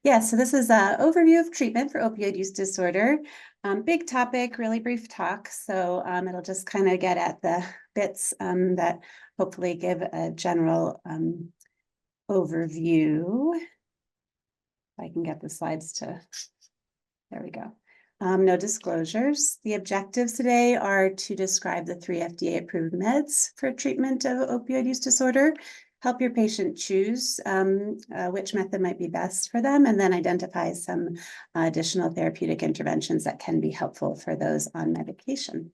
Yeah, so this is an overview of treatment for opioid use disorder. Big topic, really brief talk. So it'll just kind of get at the bits that hopefully give a general overview. If I can get the slides to, there we go. No disclosures. The objectives today are to describe the 3 FDA-approved meds for treatment of opioid use disorder, help your patient choose which method might be best for them, and then identify some additional therapeutic interventions that can be helpful for those on medication.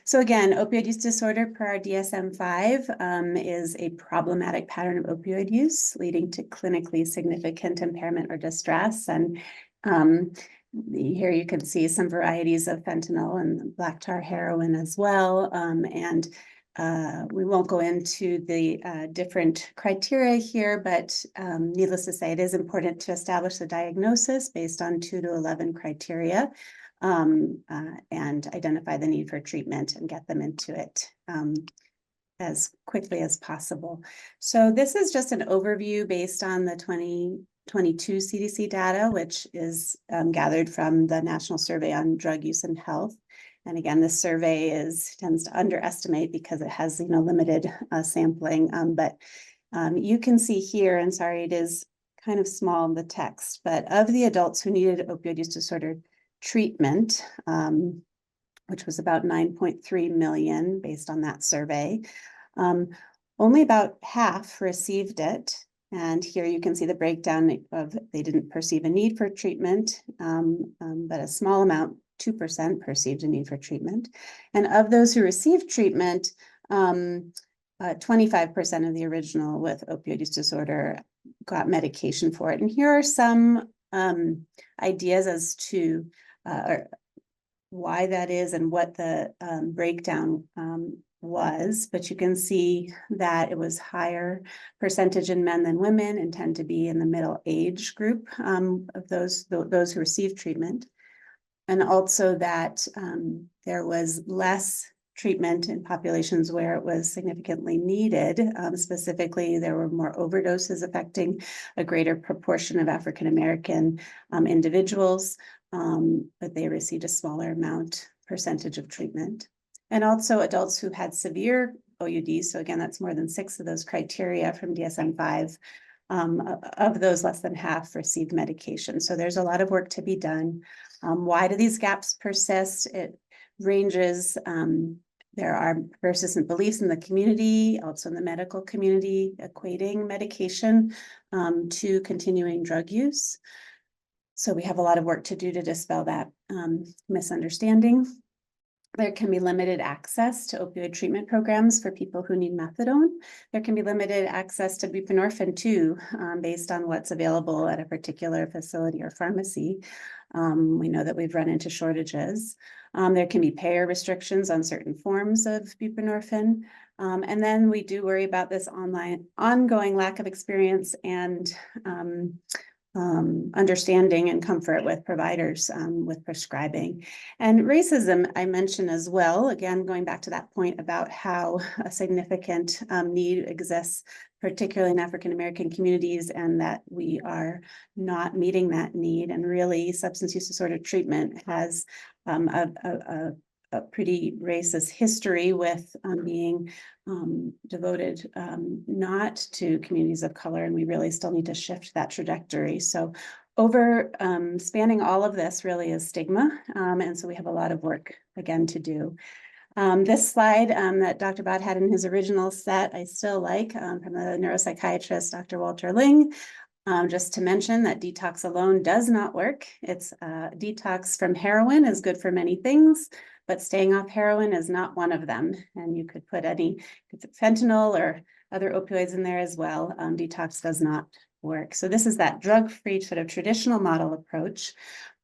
So again, opioid use disorder per our DSM-5 is a problematic pattern of opioid use leading to clinically significant impairment or distress. And here you can see some varieties of fentanyl and black tar heroin as well. We won't go into the different criteria here, but needless to say, it is important to establish the diagnosis based on 2 to 11 criteria. And identify the need for treatment and get them into it as quickly as possible. So this is just an overview based on the 2022 CDC data, which is gathered from the National Survey on Drug Use and Health. And again, this survey tends to underestimate because it has limited sampling. But you can see here, and sorry, it is kind of small in the text, but of the adults who needed opioid use disorder treatment, which was about 9.3 million based on that survey. Only about half received it. And here you can see the breakdown of they didn't perceive a need for treatment, but a small amount, 2% perceived a need for treatment. And of those who received treatment, 25% of the original with opioid use disorder got medication for it. And here are some ideas as to why that is and what the breakdown was, but you can see that it was higher percentage in men than women and tend to be in the middle age group of those who received treatment. And also that there was less treatment in populations where it was significantly needed. Specifically, there were more overdoses affecting a greater proportion of African-American individuals, but they received a smaller percentage of treatment. And also adults who had severe OUD, so again, that's more than 6 of those criteria from DSM-5, of those less than half received medication. So there's a lot of work to be done. Why do these gaps persist? It ranges. There are persistent beliefs in the community, also in the medical community, equating medication to continuing drug use. So we have a lot of work to do to dispel that misunderstanding. There can be limited access to opioid treatment programs for people who need methadone. There can be limited access to buprenorphine too, based on what's available at a particular facility or pharmacy. We know that we've run into shortages. There can be payer restrictions on certain forms of buprenorphine. And then we do worry about this ongoing lack of experience and understanding and comfort with providers with prescribing. And racism, I mentioned as well, again, going back to that point about how a significant need exists, particularly in African-American communities, and that we are not meeting that need. And really, substance use disorder treatment has a pretty racist history with being devoted not to communities of color, and we really still need to shift that trajectory. So over spanning all of this really is stigma, and so we have a lot of work again to do. This slide that Dr. Bott had in his original set, I still like, from the neuropsychiatrist, Dr. Walter Ling. Just to mention that detox alone does not work. It's detox from heroin is good for many things, but staying off heroin is not one of them. And you could put any fentanyl or other opioids in there as well. Detox does not work. So this is that drug-free sort of traditional model approach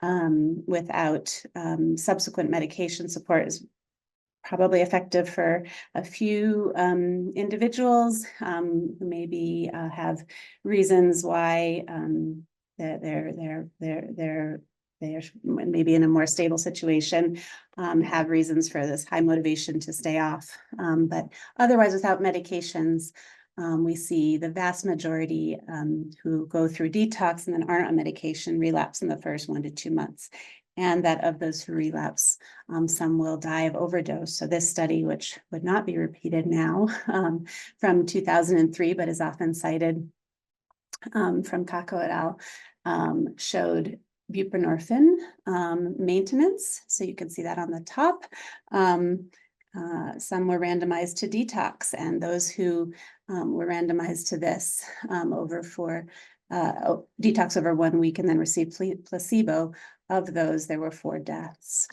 without subsequent medication support is probably effective for a few individuals who maybe have reasons why they're maybe in a more stable situation, have reasons for this high motivation to stay off. But otherwise, without medications, we see the vast majority who go through detox and then aren't on medication relapse in the first 1 to 2 months. And that of those who relapse, some will die of overdose. So this study, which would not be repeated now, from 2003, but is often cited from Kako et al., showed buprenorphine maintenance. So you can see that on the top. Some were randomized to detox, and those who were randomized to this detox over 1 week and then received placebo, of those, there were 4 deaths.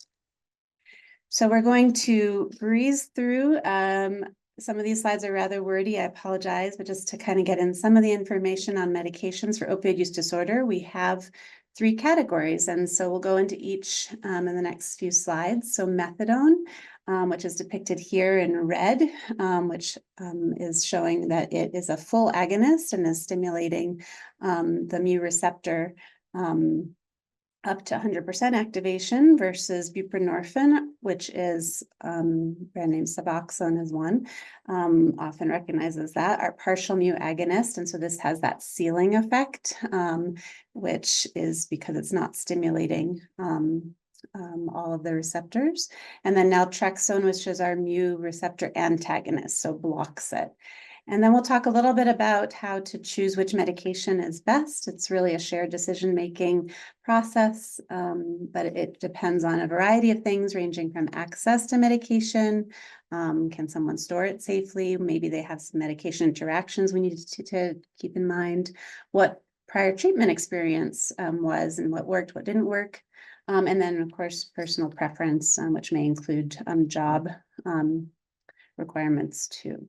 So we're going to breeze through. Some of these slides are rather wordy, I apologize, but just to kind of get in some of the information on medications for opioid use disorder, we have 3 categories, and so we'll go into each in the next few slides. So methadone, which is depicted here in red, which is showing that it is a full agonist and is stimulating the mu receptor up to 100% activation, versus buprenorphine, which is brand name Suboxone is one, often recognizes that, our partial mu agonist. And so this has that ceiling effect, which is because it's not stimulating all of the receptors. And then naltrexone, which is our mu receptor antagonist, so blocks it. And then we'll talk a little bit about how to choose which medication is best. It's really a shared decision-making process, but it depends on a variety of things, ranging from access to medication. Can someone store it safely? Maybe they have some medication interactions we need to keep in mind. What prior treatment experience was, and what worked, what didn't work. And then, of course, personal preference, which may include job requirements too.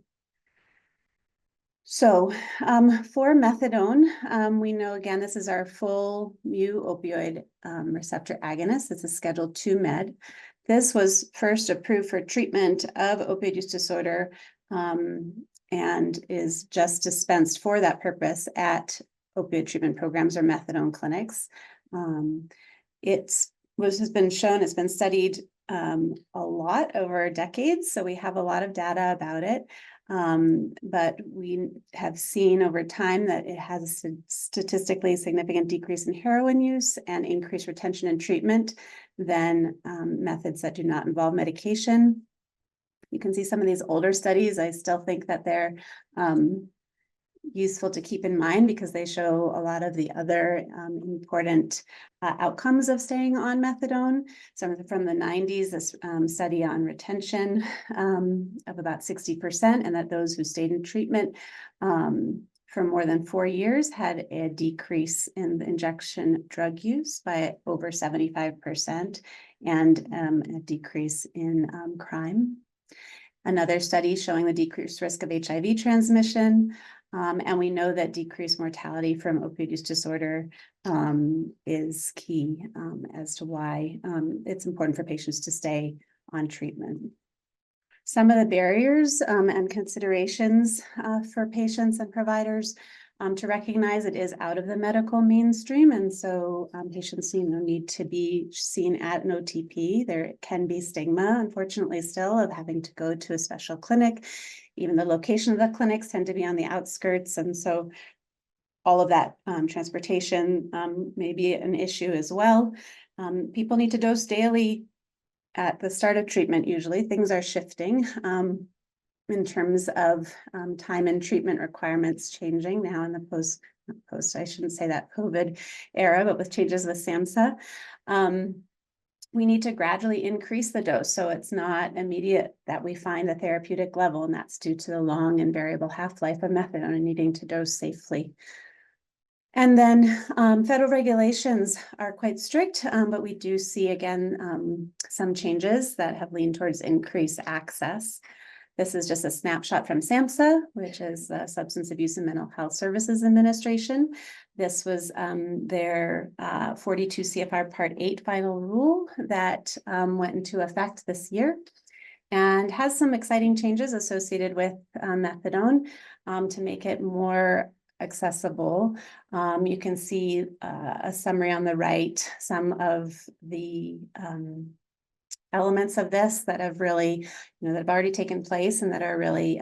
So for methadone, we know, again, this is our full mu opioid receptor agonist. It's a Schedule II med. This was first approved for treatment of opioid use disorder and is just dispensed for that purpose at opioid treatment programs or methadone clinics. Has been shown, it's been studied a lot over decades, so we have a lot of data about it. But we have seen over time that it has a statistically significant decrease in heroin use and increased retention and treatment than methods that do not involve medication. You can see some of these older studies. I still think that they're useful to keep in mind because they show a lot of the other important outcomes of staying on methadone. Some from the 90s, this study on retention of about 60%, and that those who stayed in treatment for more than 4 years had a decrease in the injection drug use by over 75% and a decrease in crime. Another study showing the decreased risk of HIV transmission. And we know that decreased mortality from opioid use disorder is key as to why it's important for patients to stay on treatment. Some of the barriers and considerations for patients and providers to recognize it is out of the medical mainstream. And so patients need to be seen at an OTP. There can be stigma, unfortunately, still of having to go to a special clinic. Even the location of the clinics tend to be on the outskirts. And so all of that transportation may be an issue as well. People need to dose daily at the start of treatment. Usually things are shifting in terms of time and treatment requirements changing now in the I shouldn't say that COVID era, but with changes with SAMHSA. We need to gradually increase the dose, so it's not immediate that we find the therapeutic level, and that's due to the long and variable half-life of methadone and needing to dose safely. And then federal regulations are quite strict, but we do see, again, some changes that have leaned towards increased access. This is just a snapshot from SAMHSA, which is the Substance Abuse and Mental Health Services Administration. This was their 42 CFR Part 8 final rule that went into effect this year and has some exciting changes associated with methadone to make it more accessible. You can see a summary on the right, some of the elements of this that have really, that have already taken place and that are really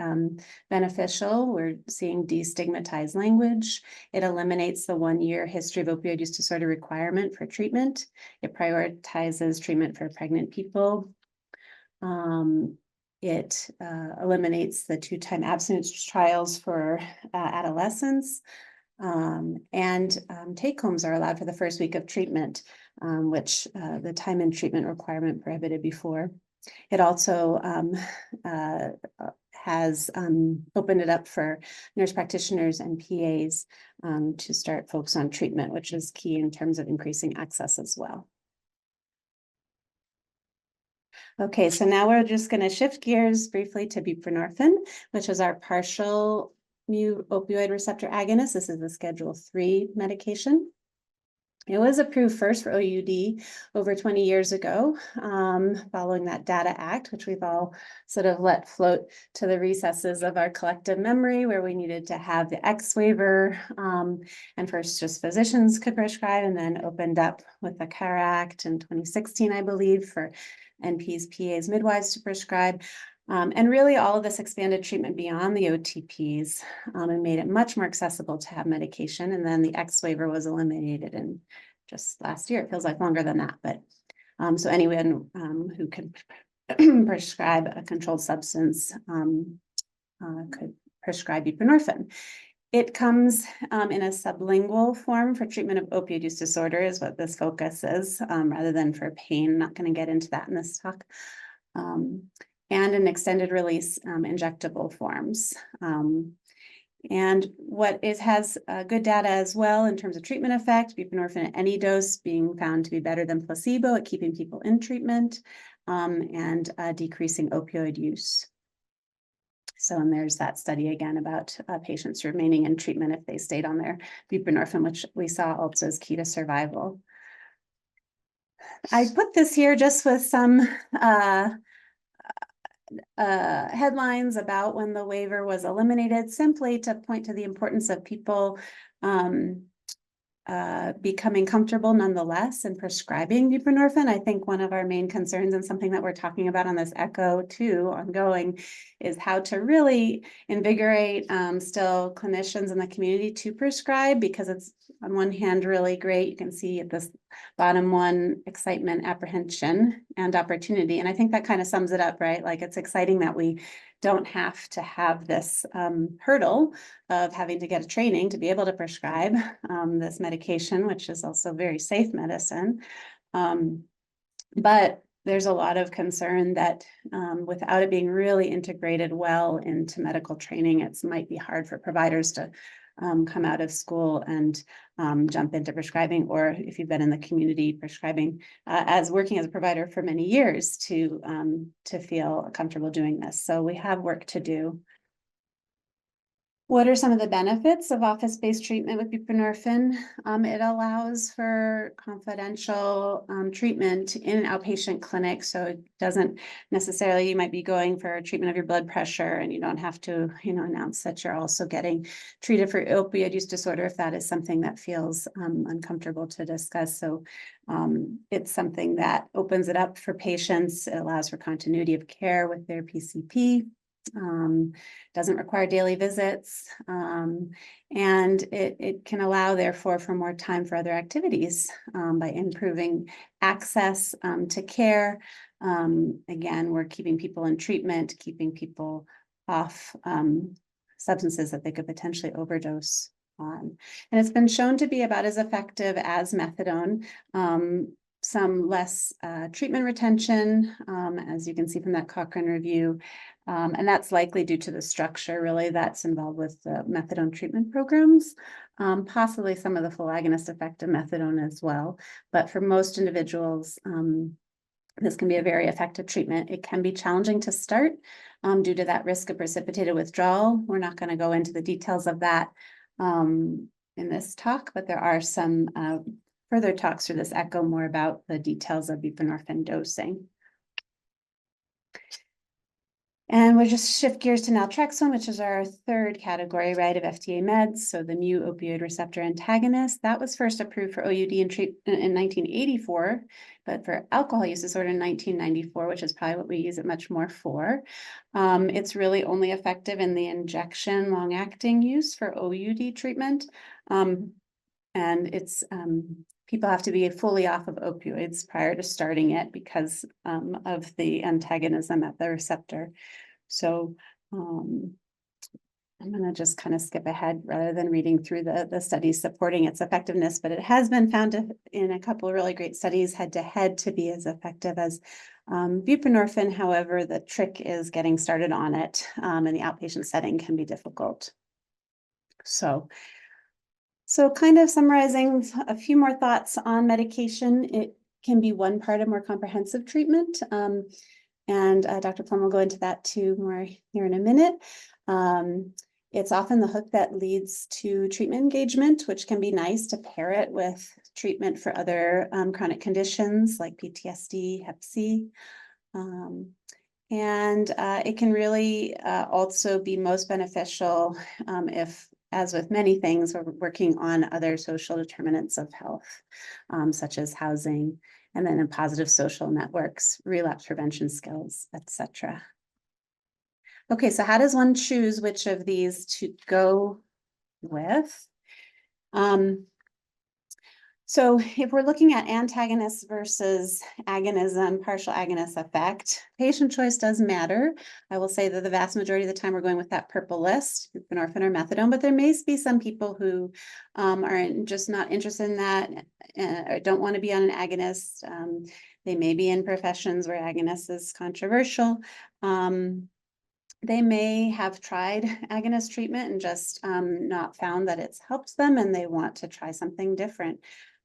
beneficial. We're seeing destigmatized language. It eliminates the 1-year history of opioid use disorder requirement for treatment. It prioritizes treatment for pregnant people. It eliminates the 2-time abstinence trials for adolescents. And take-homes are allowed for the first week of treatment, which the time and treatment requirement prohibited before. It also has opened it up for nurse practitioners and PAs to start folks on treatment, which is key in terms of increasing access as well. Okay, so now we're just going to shift gears briefly to buprenorphine, which is our partial mu opioid receptor agonist. This is a Schedule 3 medication. It was approved first for OUD over 20 years ago, following that Data Act, which we've all sort of let float to the recesses of our collective memory, where we needed to have the X waiver, and first just physicians could prescribe, and then opened up with the CARE Act in 2016, I believe, for NPs, PAs, midwives to prescribe. And really all of this expanded treatment beyond the OTPs and made it much more accessible to have medication. And then the X waiver was eliminated in just last year. It feels like longer than that. But so anyone who could prescribe a controlled substance could prescribe buprenorphine. It comes in a sublingual form for treatment of opioid use disorder is what this focus is, rather than for pain. I'm not going to get into that in this talk. And in extended release injectable forms. And what it has good data as well in terms of treatment effect, buprenorphine at any dose being found to be better than placebo at keeping people in treatment and decreasing opioid use. So, and there's that study again about patients remaining in treatment if they stayed on their buprenorphine, which we saw also is key to survival. I put this here just with some headlines about when the waiver was eliminated, simply to point to the importance of people becoming comfortable nonetheless in prescribing buprenorphine. I think one of our main concerns, and something that we're talking about on this ECHO too ongoing, is how to really invigorate still clinicians in the community to prescribe, because it's on one hand really great. You can see at this bottom one, excitement, apprehension, and opportunity. And I think that kind of sums it up, right? Like, it's exciting that we don't have to have this hurdle of having to get a training to be able to prescribe this medication, which is also very safe medicine. But there's a lot of concern that without it being really integrated well into medical training, it might be hard for providers to come out of school and jump into prescribing, or if you've been in the community prescribing as working as a provider for many years, to feel comfortable doing this. So we have work to do. What are some of the benefits of office-based treatment with buprenorphine? It allows for confidential treatment in an outpatient clinic. So it doesn't necessarily, you might be going for treatment of your blood pressure and you don't have to, announce that you're also getting treated for opioid use disorder if that is something that feels uncomfortable to discuss. So it's something that opens it up for patients. It allows for continuity of care with their PCP. Doesn't require daily visits, and it can allow, therefore, for more time for other activities by improving access to care. Again, we're keeping people in treatment, keeping people off substances that they could potentially overdose on. And it's been shown to be about as effective as methadone. Some less treatment retention, as you can see from that Cochrane review. And that's likely due to the structure, really, that's involved with the methadone treatment programs, possibly some of the full agonist effect of methadone as well. But for most individuals, this can be a very effective treatment. It can be challenging to start due to that risk of precipitated withdrawal. We're not going to go into the details of that in this talk, but there are some further talks through this ECHO more about the details of buprenorphine dosing. And we'll just shift gears to naltrexone, which is our third category, right, of FDA meds. So the mu opioid receptor antagonist, that was first approved for OUD in 1984, but for alcohol use disorder in 1994, which is probably what we use it much more for. It's really only effective in the injection long-acting use for OUD treatment. And it's people have to be fully off of opioids prior to starting it because of the antagonism at the receptor. So I'm going to just kind of skip ahead rather than reading through the studies supporting its effectiveness, but it has been found in a couple of really great studies head-to-head to be as effective as buprenorphine. However, the trick is getting started on it, and the outpatient setting can be difficult. So kind of summarizing a few more thoughts on medication, it can be one part of more comprehensive treatment. And Dr. Plum will go into that too more here in a minute. It's often the hook that leads to treatment engagement, which can be nice to pair it with treatment for other chronic conditions like PTSD, Hep C. And it can really also be most beneficial if, as with many things, we're working on other social determinants of health, such as housing, and then in positive social networks, relapse prevention skills, etc. Okay, so how does one choose which of these to go with? So if we're looking at antagonists versus agonism, partial agonist effect, patient choice does matter. I will say that the vast majority of the time we're going with that purple list, buprenorphine or methadone, but there may be some people who are just not interested in that or don't want to be on an agonist. They may be in professions where agonist is controversial. They may have tried agonist treatment and just not found that it's helped them, and they want to try something different.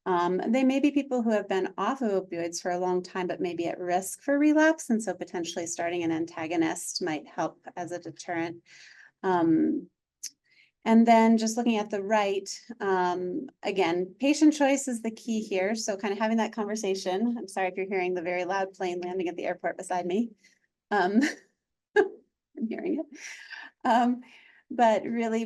They may be people who have been off of opioids for a long time, but maybe at risk for relapse. And so potentially starting an antagonist might help as a deterrent. And then just looking at the right, again, patient choice is the key here. So kind of having that conversation. I'm sorry if you're hearing the very loud plane landing at the airport beside me. I'm hearing it. But really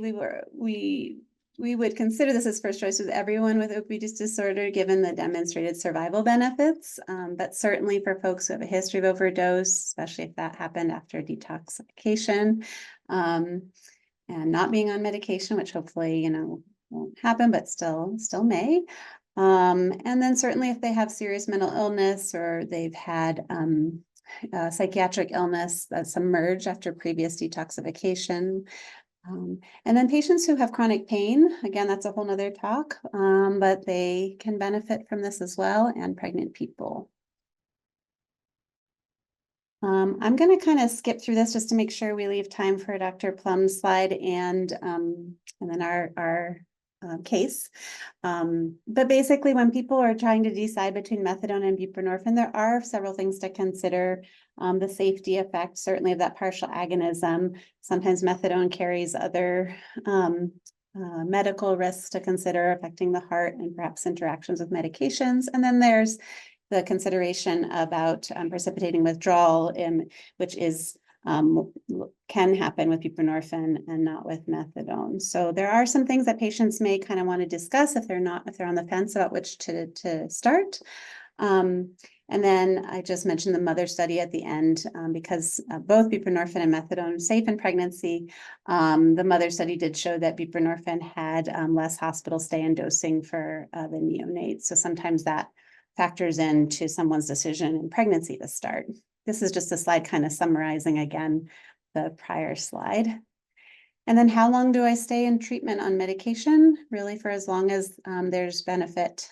we would consider this as first choice with everyone with opioid use disorder, given the demonstrated survival benefits. But certainly for folks who have a history of overdose, especially if that happened after detoxification, and not being on medication, which hopefully, won't happen, but still may. And then certainly if they have serious mental illness or they've had psychiatric illness that's emerged after previous detoxification. And then patients who have chronic pain, again, that's a whole nother talk, but they can benefit from this as well, and pregnant people. I'm going to kind of skip through this just to make sure we leave time for Dr. Plum's slide and then our case. But basically, when people are trying to decide between methadone and buprenorphine, there are several things to consider. The safety effect, certainly of that partial agonism. Sometimes methadone carries other medical risks to consider affecting the heart and perhaps interactions with medications. And then there's the consideration about precipitating withdrawal, which is can happen with buprenorphine and not with methadone. So there are some things that patients may kind of want to discuss if they're on the fence about which to start. And then I just mentioned the mother study at the end, because both buprenorphine and methadone safe in pregnancy. The mother study did show that buprenorphine had less hospital stay and dosing for the neonates. So sometimes that factors into someone's decision in pregnancy to start. This is just a slide kind of summarizing again the prior slide. And then how long do I stay in treatment on medication? Really for as long as there's benefit.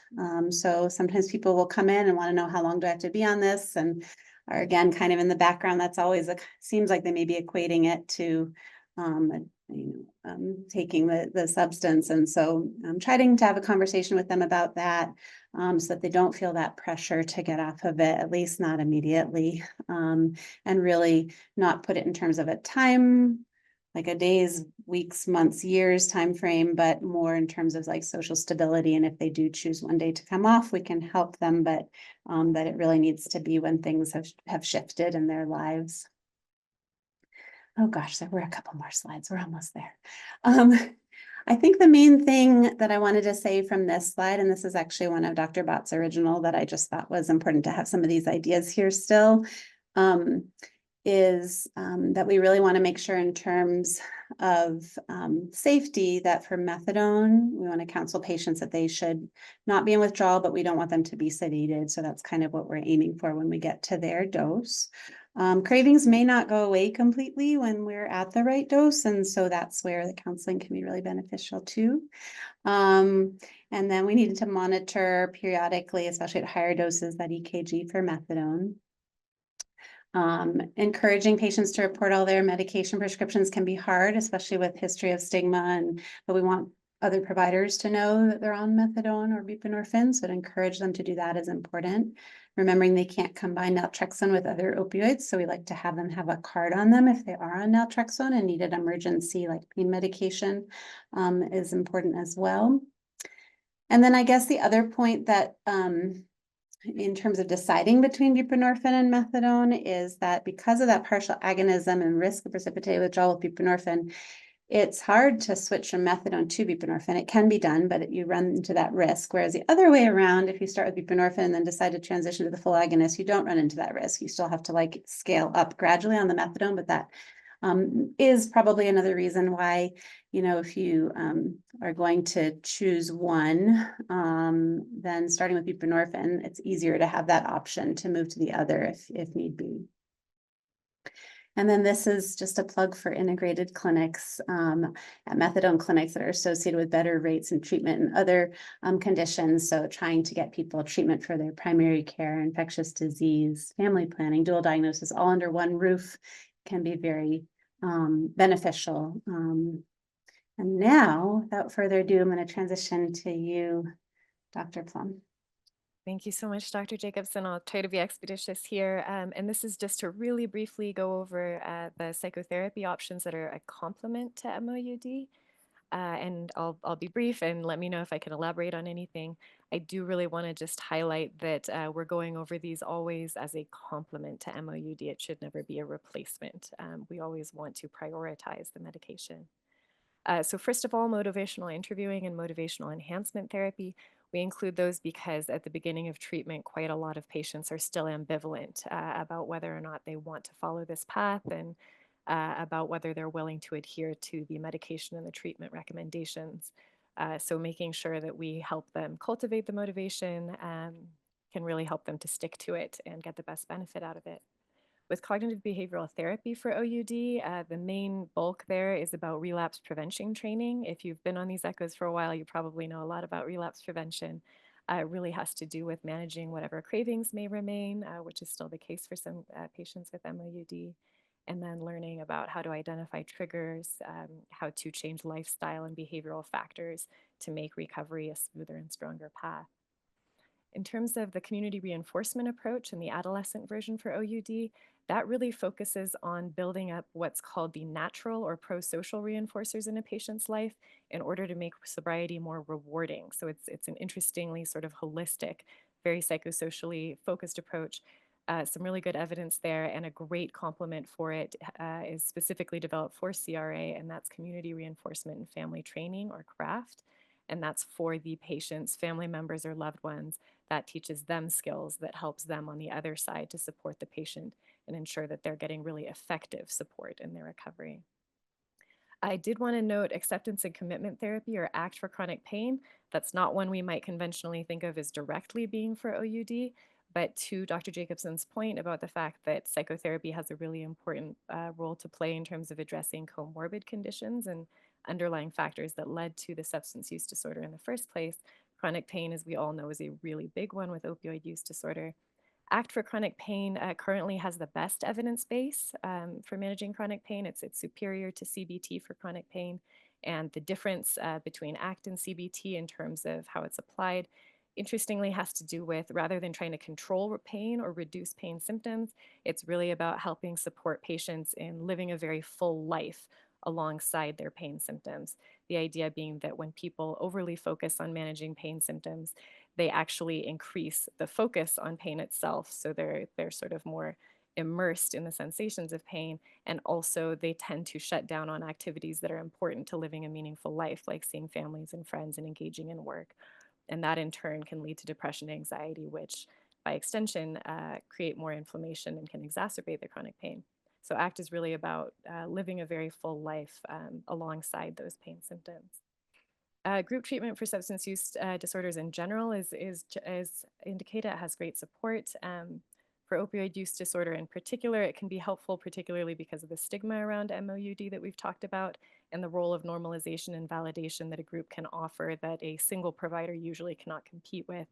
So sometimes people will come in and want to know how long do I have to be on this, and are again kind of in the background. That's always seems like they may be equating it to taking the substance. And so I'm trying to have a conversation with them about that, so that they don't feel that pressure to get off of it, at least not immediately, and really not put it in terms of a time, like a days, weeks, months, years time frame, but more in terms of like social stability. And if they do choose one day to come off, we can help them, but that it really needs to be when things have shifted in their lives. Oh gosh, there were a couple more slides. We're almost there. Um, I think the main thing that I wanted to say from this slide, and this is actually one of Dr. Bott's original that I just thought was important to have some of these ideas here still, is that we really want to make sure in terms of safety that for methadone, we want to counsel patients that they should not be in withdrawal, but we don't want them to be sedated. So that's kind of what we're aiming for when we get to their dose. Cravings may not go away completely when we're at the right dose, and so that's where the counseling can be really beneficial too. And then we needed to monitor periodically, especially at higher doses, that EKG for methadone. Encouraging patients to report all their medication prescriptions can be hard, especially with history of stigma, but we want other providers to know that they're on methadone or buprenorphine, so to encourage them to do that is important. Remembering they can't combine naltrexone with other opioids, so we like to have them have a card on them if they are on naltrexone and needed emergency like pain medication is important as well. And then I guess the other point that in terms of deciding between buprenorphine and methadone is that because of that partial agonism and risk of precipitated withdrawal with buprenorphine, it's hard to switch from methadone to buprenorphine. It can be done, but you run into that risk. Whereas the other way around, if you start with buprenorphine and then decide to transition to the full agonist, you don't run into that risk. You still have to like scale up gradually on the methadone, but that is probably another reason why, if you are going to choose one, then starting with buprenorphine, it's easier to have that option to move to the other if need be. And then this is just a plug for integrated clinics, at methadone clinics that are associated with better rates and treatment and other conditions. So trying to get people treatment for their primary care, infectious disease, family planning, dual diagnosis, all under one roof can be very beneficial. And now, without further ado, I'm going to transition to you, Dr. Plum. Thank you so much, Dr. Jacobsohn. I'll try to be expeditious here. And this is just to really briefly go over the psychotherapy options that are a complement to MOUD. And I'll be brief and let me know if I can elaborate on anything. I do really want to just highlight that we're going over these always as a complement to MOUD. It should never be a replacement. We always want to prioritize the medication. So first of all, motivational interviewing and motivational enhancement therapy. We include those because at the beginning of treatment, quite a lot of patients are still ambivalent about whether or not they want to follow this path and about whether they're willing to adhere to the medication and the treatment recommendations. So making sure that we help them cultivate the motivation can really help them to stick to it and get the best benefit out of it. With cognitive behavioral therapy for OUD, the main bulk there is about relapse prevention training. If you've been on these echoes for a while, you probably know a lot about relapse prevention. It really has to do with managing whatever cravings may remain, which is still the case for some patients with MOUD, and then learning about how to identify triggers, how to change lifestyle and behavioral factors to make recovery a smoother and stronger path. In terms of the community reinforcement approach and the adolescent version for OUD, that really focuses on building up what's called the natural or pro-social reinforcers in a patient's life in order to make sobriety more rewarding. So it's an interestingly sort of holistic, very psychosocially focused approach. Some really good evidence there, and a great complement for it is specifically developed for CRA, and that's community reinforcement and family training, or CRAFT. And that's for the patient's family members or loved ones. That teaches them skills that helps them on the other side to support the patient and ensure that they're getting really effective support in their recovery. I did want to note acceptance and commitment therapy, or ACT, for chronic pain. That's not one we might conventionally think of as directly being for OUD, but to Dr. Jacobson's point about the fact that psychotherapy has a really important role to play in terms of addressing comorbid conditions and underlying factors that led to the substance use disorder in the first place. Chronic pain, as we all know, is a really big one with opioid use disorder. ACT for chronic pain currently has the best evidence base for managing chronic pain. It's superior to CBT for chronic pain. And the difference between ACT and CBT in terms of how it's applied, interestingly, has to do with, rather than trying to control pain or reduce pain symptoms, it's really about helping support patients in living a very full life alongside their pain symptoms. The idea being that when people overly focus on managing pain symptoms, they actually increase the focus on pain itself. So they're sort of more immersed in the sensations of pain, and also they tend to shut down on activities that are important to living a meaningful life, like seeing families and friends and engaging in work. And that in turn can lead to depression and anxiety, which by extension create more inflammation and can exacerbate the chronic pain. So ACT is really about living a very full life alongside those pain symptoms. Group treatment for substance use disorders in general is indicated. It has great support. For opioid use disorder in particular, it can be helpful, particularly because of the stigma around MOUD that we've talked about and the role of normalization and validation that a group can offer that a single provider usually cannot compete with.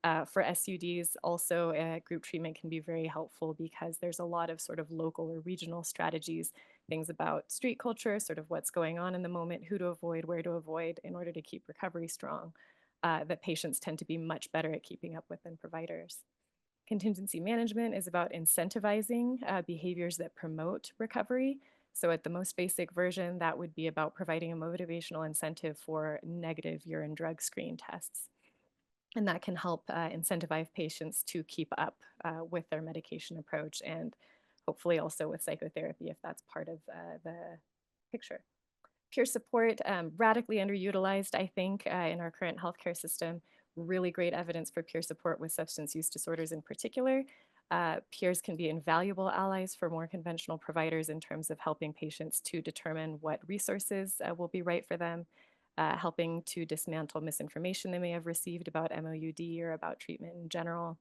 For SUDs, also, group treatment can be very helpful because there's a lot of sort of local or regional strategies, things about street culture, sort of what's going on in the moment, who to avoid, where to avoid in order to keep recovery strong, that patients tend to be much better at keeping up with than providers. Contingency management is about incentivizing behaviors that promote recovery. So, at the most basic version, that would be about providing a motivational incentive for negative urine drug screen tests. And that can help incentivize patients to keep up with their medication approach and hopefully also with psychotherapy if that's part of the picture. Peer support, radically underutilized, I think, in our current healthcare system. Really great evidence for peer support with substance use disorders in particular. Peers can be invaluable allies for more conventional providers in terms of helping patients to determine what resources will be right for them, helping to dismantle misinformation they may have received about MOUD or about treatment in general.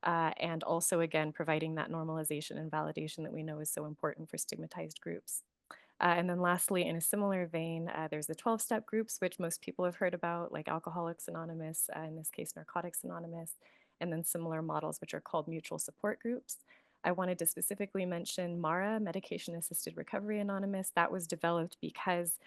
And also, again, providing that normalization and validation that we know is so important for stigmatized groups. And then lastly, in a similar vein, there's the 12-step groups, which most people have heard about, like Alcoholics Anonymous, in this case, Narcotics Anonymous, and then similar models, which are called mutual support groups. I wanted to specifically mention MARA, Medication Assisted Recovery Anonymous. That was developed because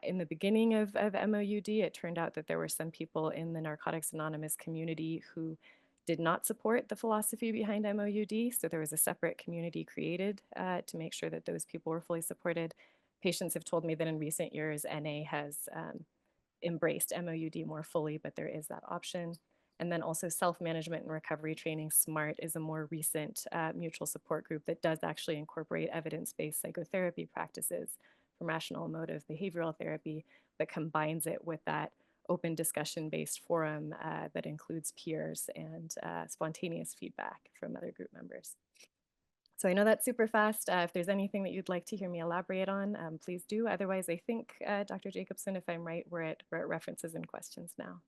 in the beginning of MOUD, it turned out that there were some people in the Narcotics Anonymous community who did not support the philosophy behind MOUD. So there was a separate community created to make sure that those people were fully supported. Patients have told me that in recent years, NA has embraced MOUD more fully, but there is that option. And then also self-management and recovery training, SMART, is a more recent mutual support group that does actually incorporate evidence-based psychotherapy practices from rational emotive behavioral therapy, but combines it with that open discussion-based forum that includes peers and spontaneous feedback from other group members. So I know that's super fast. If there's anything that you'd like to hear me elaborate on, please do. Otherwise, I think, Dr. Jacobsohn, if I'm right, we're at references and questions now.